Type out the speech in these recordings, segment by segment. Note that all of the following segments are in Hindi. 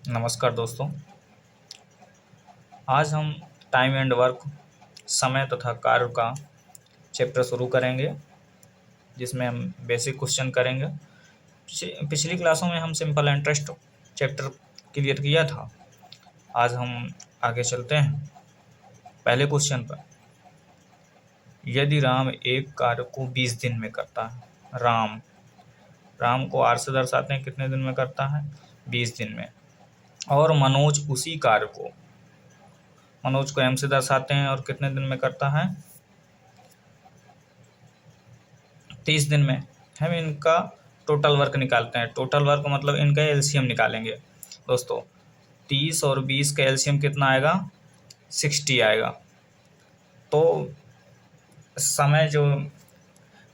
नमस्कार दोस्तों। आज हम टाइम एंड वर्क, समय तथा कार्य का चैप्टर शुरू करेंगे, जिसमें हम बेसिक क्वेश्चन करेंगे। पिछली क्लासों में हम सिंपल इंटरेस्ट चैप्टर क्लियर किया था। आज हम आगे चलते हैं पहले क्वेश्चन पर। यदि राम एक कार्य को 20 दिन में करता है, राम को R से दर्शाते हैं, कितने दिन में करता है? 20 दिन में। और मनोज उसी कार्य को, मनोज को M से दर्शाते हैं और कितने दिन में करता है? 30 दिन में। हम इनका टोटल वर्क निकालते हैं। टोटल वर्क मतलब इनका एलसीएम निकालेंगे दोस्तों। 30 और 20 का एलसीएम कितना आएगा? 60 आएगा। तो समय जो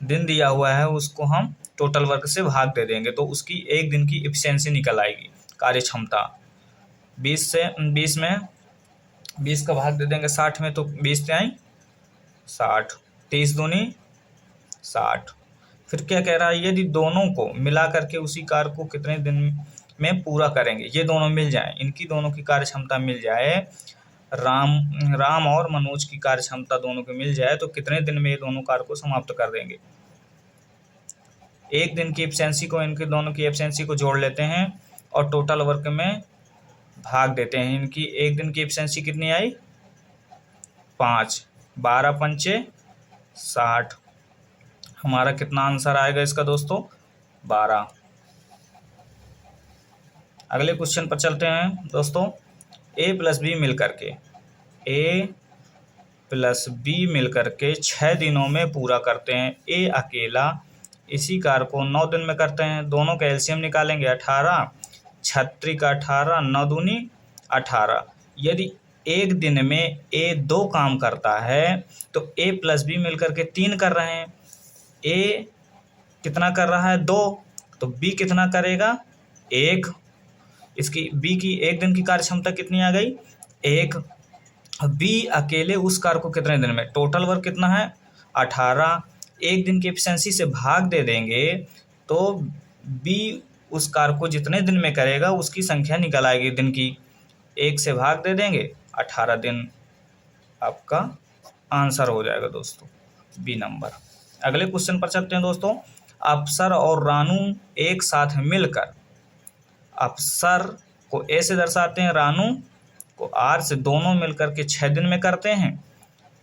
दिन दिया हुआ है उसको हम टोटल वर्क से भाग दे देंगे, तो उसकी एक दिन की एफिशिएंसी निकल आएगी, कार्य क्षमता। 20 में 20 का भाग दे देंगे 60 में, तो 20 से आई 60, 30 दूनी 60। फिर क्या कह रहा है? यदि दोनों को मिला करके उसी कार्य को कितने दिन में पूरा करेंगे, ये दोनों मिल जाए, इनकी दोनों की कार्य क्षमता मिल जाए, राम और मनोज की कार्य क्षमता दोनों की मिल जाए, तो कितने दिन में ये दोनों कार्य को समाप्त कर देंगे। एक दिन की एफिशिएंसी को इनके दोनों की एफिशिएंसी को जोड़ लेते हैं और टोटल वर्क में भाग देते हैं। इनकी एक दिन की एफिशिएंसी कितनी आई? 5, 12 पंचे 60। हमारा कितना आंसर आएगा इसका दोस्तों? 12। अगले क्वेश्चन पर चलते हैं दोस्तों। A प्लस बी मिलकर के A प्लस बी मिलकर के 6 दिनों में पूरा करते हैं। A अकेला इसी कार्य को 9 दिन में करते हैं। दोनों का एलसीएम निकालेंगे। 18 36 का 18, 9 दूनी 18। यदि एक दिन में A 2 काम करता है तो A प्लस बी मिलकर के 3 कर रहे हैं। A कितना कर रहा है? 2। तो B कितना करेगा? 1। इसकी B की एक दिन की कार्य क्षमता कितनी आ गई? 1। B अकेले उस कार्य को कितने दिन में, टोटल वर्क कितना है? 18। एक दिन की एफिशिएंसी से भाग दे देंगे तो B उस कार्य को जितने दिन में करेगा उसकी संख्या निकल आएगी दिन की। 1 से भाग दे देंगे, 18 दिन आपका आंसर हो जाएगा दोस्तों, बी नंबर। अगले क्वेश्चन पर चलते हैं दोस्तों। अफसर और रानू एक साथ मिलकर, अफसर को ए से दर्शाते हैं, रानू को आर से, दोनों मिलकर के 6 दिन में करते हैं।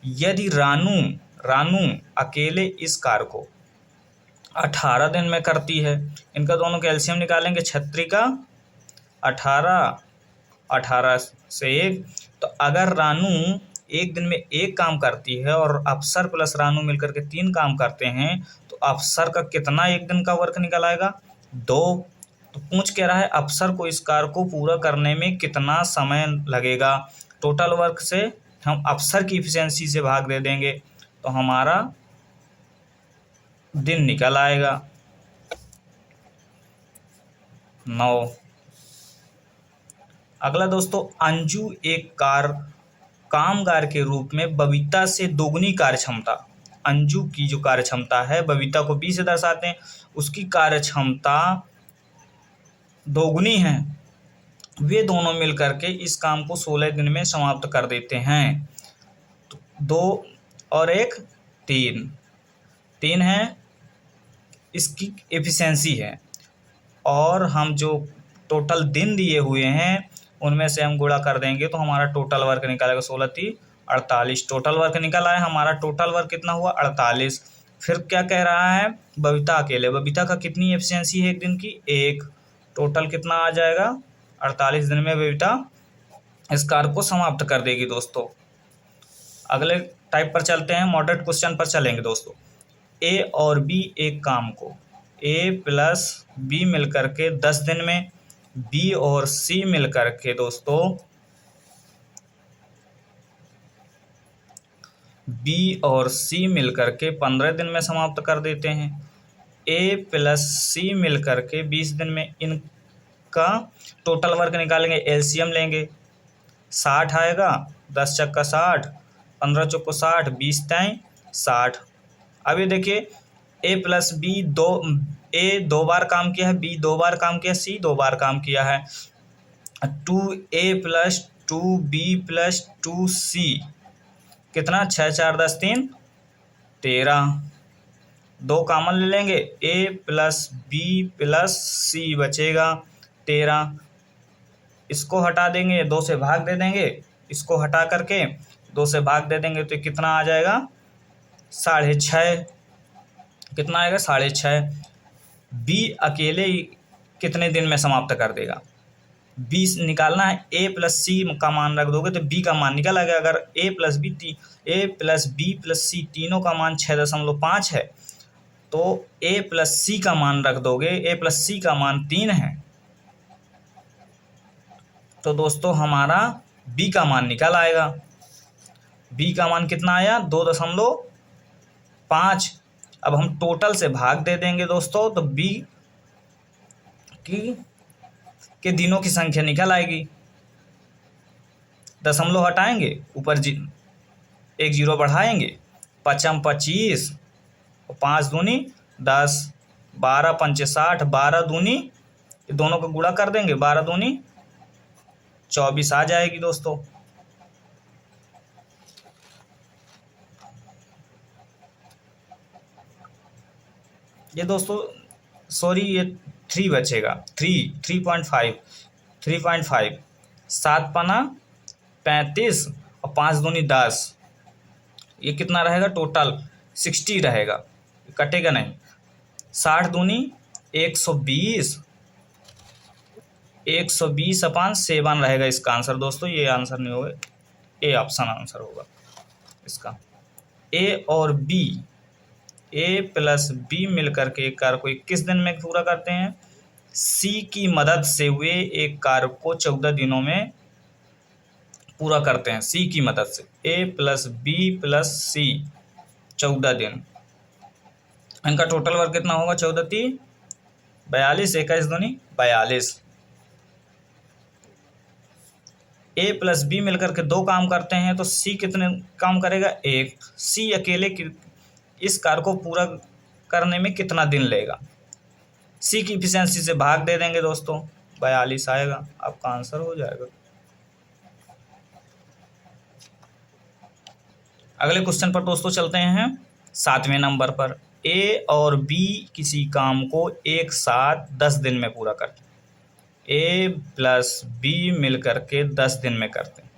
यदि रानू अकेले इस कार्य को 18 दिन में करती है, इनका दोनों का एलसीएम निकालेंगे। 36 का 18, 18 से 1। तो अगर रानू एक दिन में 1 काम करती है और अफसर प्लस रानू मिलकर के 3 काम करते हैं, तो अफसर का कितना एक दिन का वर्क निकल आएगा? 2। तो पूछ कह रहा है अफसर को इस कार्य को पूरा करने में कितना समय लगेगा। टोटल वर्क से हम अफसर की एफिशिएंसी से भाग दे देंगे तो हमारा दिन निकल आएगा 9। अगला दोस्तों, अंजू एक कामगार के रूप में बबीता से दोगुनी कार्य क्षमता, अंजू की जो कार्य क्षमता है, बबीता को बी से दर्शाते हैं, उसकी कार्य क्षमता दोगुनी है। वे दोनों मिलकर के इस काम को 16 दिन में समाप्त कर देते हैं। तो 2 और 1 3 है इसकी एफिशिएंसी है, और हम जो टोटल दिन दिए हुए हैं उनमें से हम गुणा कर देंगे तो हमारा टोटल वर्क निकलेगा। 16 3 48, टोटल वर्क निकल आया। हमारा टोटल वर्क कितना हुआ? 48। फिर क्या कह रहा है? बबीता अकेले, बबीता का कितनी एफिशिएंसी है एक दिन की? 1। टोटल कितना आ जाएगा? 48 दिन में बबीता इस कार्य को समाप्त कर देगी दोस्तों। अगले टाइप पर चलते हैं, मॉडरेट क्वेश्चन पर चलेंगे दोस्तों। ए और बी एक काम को ए प्लस बी मिलकर के 10 दिन में, बी और सी मिलकर के दोस्तों बी और सी मिलकर के 15 दिन में समाप्त कर देते हैं। ए प्लस सी मिलकर के 20 दिन में। इनका टोटल वर्क निकालेंगे, एलसीएम लेंगे। 60 आएगा, 10 चक्का 60, 15 चौको 60, 20 टाइम 60। अब ये देखिए, ए प्लस बी ए 2 बार काम किया है, बी 2 बार काम किया है, सी 2 बार काम किया है। 2a+2b+2c कितना, 6×4=13। 2 कॉमन ले लेंगे, a+b+c बचेगा 13। इसको हटा देंगे, 2 से भाग दे देंगे, इसको हटा करके 2 से भाग दे देंगे तो कितना आ जाएगा, 6.5। कितना आएगा, 6.5। b अकेले कितने दिन में समाप्त कर देगा, b निकालना है। a+c का मान रख दोगे तो b का मान निकल आएगा। अगर a+b+c तीनों का मान 6.5 है तो a+c का मान रख दोगे, a+c का मान 3 है तो दोस्तों हमारा b का मान निकल आएगा। b का मान कितना आया, 2.5। अब हम टोटल से भाग दे देंगे दोस्तों तो b के दिनों की संख्या निकल आएगी। दशमलव हटाएंगे, ऊपर एक जीरो बढ़ाएंगे, 5×5 = 25 और 5 दूनी 10, 12 × 5 = 60, 12 दूनी, दोनों को गुणा कर देंगे, 12 दूनी 24 आ जाएगी दोस्तों। ये दोस्तों सॉरी, ये 3 बचेगा, 3.5 7 पना 35 और 5 दूनी 10, ये कितना रहेगा, टोटल 60 रहेगा, कटेगा नहीं। 60 दूनी 120, 120/7 रहेगा इसका आंसर दोस्तों। ये आंसर नहीं होगा, ए ऑप्शन आंसर होगा इसका। ए और बी, a+b मिलकर के एक कार्य को 21 दिन में पूरा करते हैं। c की मदद से वे एक कार्य को 14 दिनों में पूरा करते हैं। c की मदद से a+b+c 14 दिन, इनका टोटल वर्क कितना होगा, 14×3 = 42, 21 दूनी 42। a+b मिलकर के 2 काम करते हैं तो c कितने काम करेगा, 1। c अकेले इस कार्य को पूरा करने में कितना दिन लेगा, c की इफिशियंसी से भाग दे देंगे दोस्तों, 42 आएगा, आपका आंसर हो जाएगा। अगले क्वेश्चन पर दोस्तों चलते हैं 7वें नंबर पर। a और b किसी काम को एक साथ 10 दिन में पूरा करते हैं। a+b मिलकर के 10 दिन में करते हैं,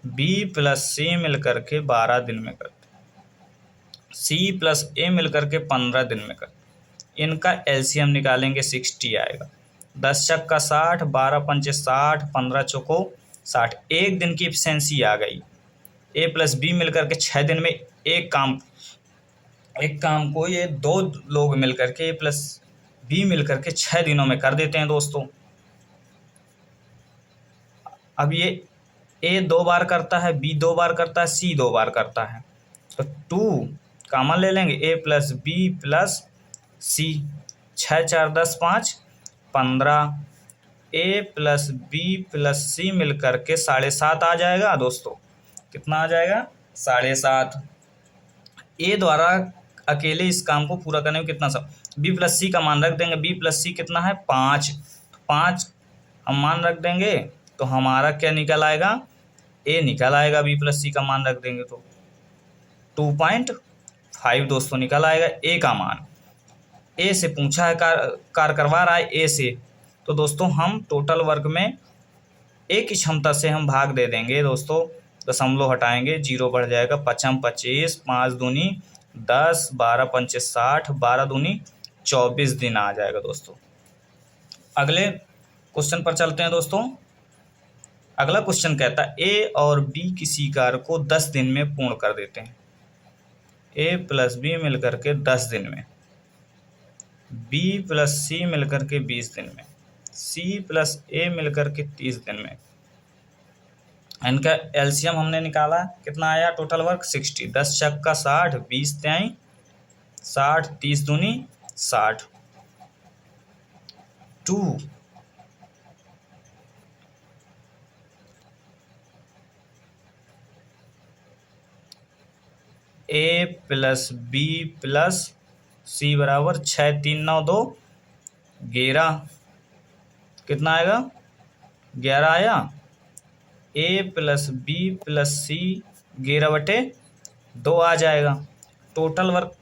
b+c मिलकर के 12 दिन में करते हैं, c+a मिलकर के 15 दिन में करते हैं। इनका एलसीएम निकालेंगे, 60 आएगा। 10 × 60, 12 × 5 = 60, 15 × 4 = 60। एक दिन की एफिशिएंसी आ गई। a+b मिलकर के 6 दिन में एक काम को ये 2 लोग मिलकर के a+b मिलकर के 6 दिनों में कर देते हैं दोस्तों। अब ये a 2 बार करता है, b 2 बार करता है, c 2 बार करता है तो 2 कॉमन ले लेंगे, a+b+c 6×4 = 10, 5 15, a+b+c मिलकर के 7.5 आ जाएगा दोस्तों। कितना आ जाएगा, 7.5। a द्वारा अकेले इस काम को पूरा करने में कितना सा, b+c का मान रख देंगे, b+c कितना है, 5। 5 हम मान रख देंगे तो हमारा क्या निकल आएगा, a निकल आएगा। b+c का मान रख देंगे तो 2.5 दोस्तों निकल आएगा a का मान। a से पूछा है, कार्य करवा रहा है a से, तो दोस्तों हम टोटल वर्क में a की क्षमता से हम भाग दे देंगे दोस्तों, दशमलव हटाएंगे, 0 बढ़ जाएगा, 5×5 = 25, 5 दूनी 10, 12 × 5 = 60, 12 दूनी 24 दिन आ जाएगा दोस्तों। अगले क्वेश्चन पर चलते हैं दोस्तों। अगला क्वेश्चन कहता है a और b किसी कार्य को 10 दिन में पूर्ण कर देते हैं। a+b मिलकर के 10 दिन में, b+c मिलकर के 20 दिन में, c+a मिलकर के 30 दिन में। इनका एलसीएम हमने निकाला, कितना आया टोटल वर्क, 60। 10 × 60, 20 × 60, 30 दूनी 60। 2 a+b+c बराबर 6 3 9 2 11, कितना आएगा 11 आया, ए प्लस बी प्लस सी 11/2 आ जाएगा। टोटल वर्क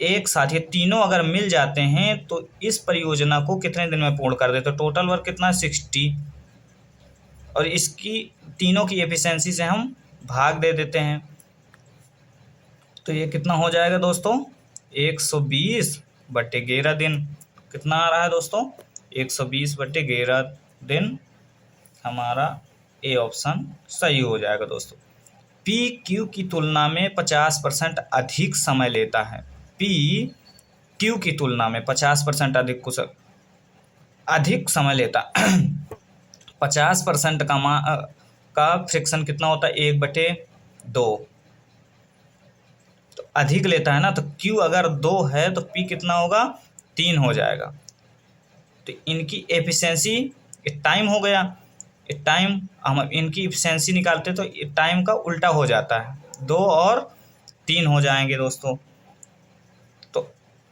एक साथ ये तीनों अगर मिल जाते हैं तो इस परियोजना को कितने दिन में पूर्ण कर देते? तो टोटल वर्क कितना है 60, और इसकी तीनों की एफिशिएंसी से हम भाग दे देते हैं। तो ये कितना हो जाएगा दोस्तों? 120/11 दिन। कितना आ रहा है दोस्तों? 120/11 दिन। हमारा ए ऑप्शन सही हो जाएगा दोस्तों। पी क्यू की तुलना में 50% अधिक समय लेता है। पी क्यू की तुलना में 50% अधिक समय लेता 50% का फ्रिक्शन कितना होता है? 1/2। तो अधिक लेता है ना, तो क्यू अगर 2 है तो पी कितना होगा? 3 हो जाएगा। तो इनकी एफिशिएंसी, टाइम हो गया, टाइम हम इनकी एफिशिएंसी निकालते तो टाइम का उल्टा हो जाता है, 2 और 3 हो जाएंगे दोस्तों।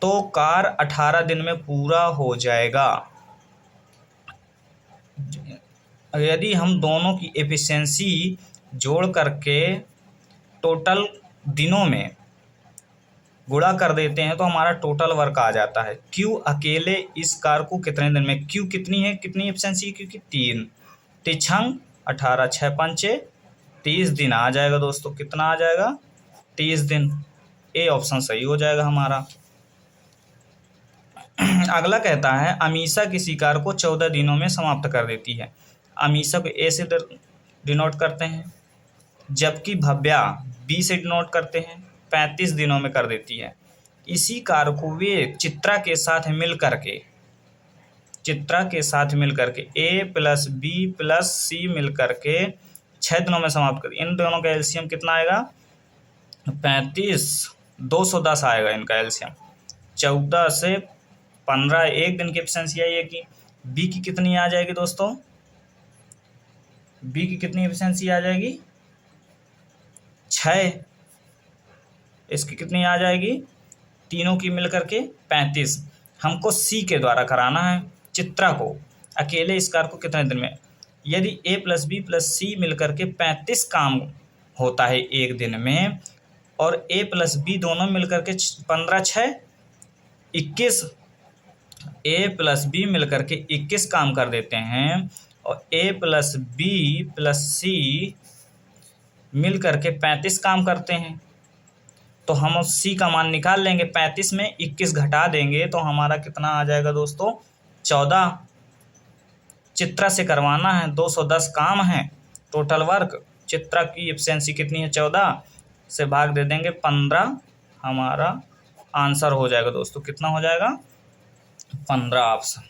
तो कार्य 18 दिन में पूरा हो जाएगा। यदि हम दोनों की एफिशिएंसी जोड़ करके टोटल दिनों में गुणा कर देते हैं तो हमारा टोटल वर्क आ जाता है। क्यू अकेले इस कार्य को कितने दिन में, क्यू कितनी है, कितनी एफिशिएंसी है, क्यू की 3, 3 18 6 5 30 दिन आ जाएगा दोस्तों। कितना आ जाएगा? 30 दिन। ए ऑप्शन सही हो जाएगा हमारा। अगला कहता है अमीषा किसी कार्य को 14 दिनों में समाप्त कर देती है। अमीषा को ए से डिनोट करते हैं, जबकि भव्या बी से डिनोट करते हैं, 35 दिनों में कर देती है। इसी कार्य को वे चित्रा के साथ मिल करके ए प्लस बी प्लस सी मिल करके 6 दिनों में समाप्त कर। इन दोनों का एलसीएम कितना आएगा? 35, 210 आएगा इनका एलसीएम। 14 से 15 एक दिन की एफिशिएंसी आएगी। बी की कितनी आ जाएगी दोस्तों? बी की कितनी एफिशिएंसी आ जाएगी? 6। इसकी कितनी आ जाएगी? तीनों की मिलकर के 35। हमको सी के द्वारा कराना है चित्रा को। अकेले इस कार्य को कितने दिन में? यदि ए प्लस बी प्लस सी मिलकर के 35 काम होता है एक दिन में, और ए प्लस बी दोनों मिलकर के 15 6 21, ए प्लस बी मिलकर के 21 काम कर देते हैं, और ए प्लस बी प्लस सी मिल करके 35 काम करते हैं, तो हम सी का मान निकाल लेंगे। 35 में 21 घटा देंगे तो हमारा कितना आ जाएगा दोस्तों? 14। चित्रा से करवाना है, 210 काम है टोटल वर्क। चित्रा की एफिशिएंसी कितनी है? 14 से भाग दे देंगे 15, हमारा आंसर हो जाएगा दोस्तों। कितना हो जाएगा? 15 ऑप्शन।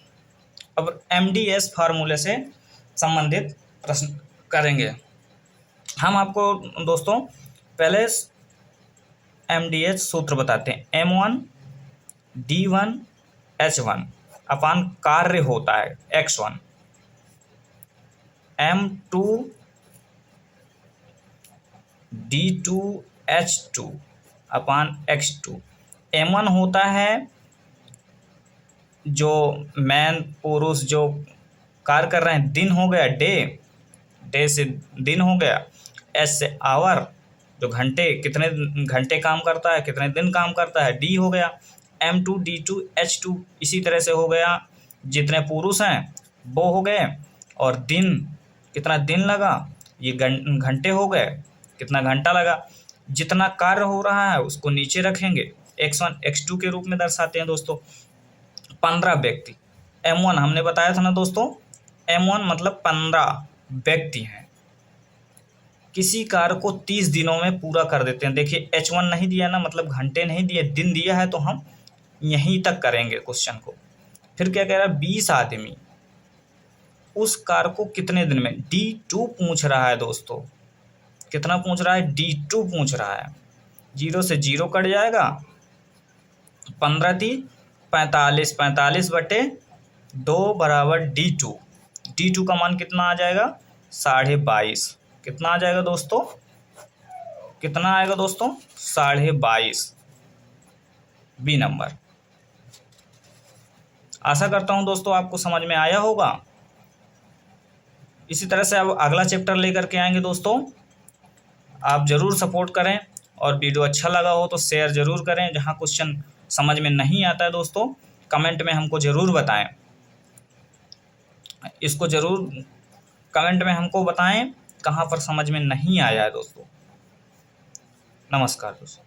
अब MDS फार्मूले से संबंधित प्रश्न करेंगे हम। आपको दोस्तों पहले MDH सूत्र बताते हैं। M1 D1 H1 अपान कार्य होता है X1, M2 D2 H2 अपान X2। M1 होता है जो मैन पुरुष जो कार्य कर रहे हैं, दिन हो गया डे से दिन हो गया, एस से आवर जो घंटे, कितने घंटे काम करता है, कितने दिन काम करता है, डी हो गया। M2 D2 H2 इसी तरह से हो गया, जितने पुरुष हैं वो हो गए, और दिन कितना दिन लगा, ये घंटे हो गए, कितना घंटा लगा। जितना कार्य हो रहा है उसको नीचे रखेंगे, X1 X2 के रूप में दर्शाते हैं दोस्तों। 15 व्यक्ति, M1 हमने बताया था ना दोस्तों, M1 मतलब 15 व्यक्ति हैं। किसी कार्य को 30 दिनों में पूरा कर देते हैं। देखिए H1 नहीं दिया ना, मतलब घंटे नहीं दिए, दिन दिया है, तो हम यहीं तक करेंगे क्वेश्चन को। फिर क्या कह रहा है? 20 आदमी उस कार्य को कितने दिन में, D2 पूछ रहा है दोस्तों। कितना पूछ रहा है? D2 पूछ रहा है। 0 से 0 कट जाएगा, 15 3 45, 45/2 बराबर D2। D2 का मान कितना आ जाएगा? 22.5। कितना आ जाएगा दोस्तों? कितना आएगा दोस्तों? 22.5 बी नंबर। आशा करता हूं दोस्तों आपको समझ में आया होगा। इसी तरह से अब अगला चैप्टर लेकर के आएंगे दोस्तों। आप ज़रूर सपोर्ट करें और वीडियो अच्छा लगा हो तो शेयर ज़रूर करें। जहाँ क्वेश्चन समझ में नहीं आता है दोस्तों, कमेंट में हमको ज़रूर बताएं। इसको ज़रूर कमेंट में हमको बताएं कहाँ पर समझ में नहीं आया है दोस्तों। नमस्कार दोस्तों।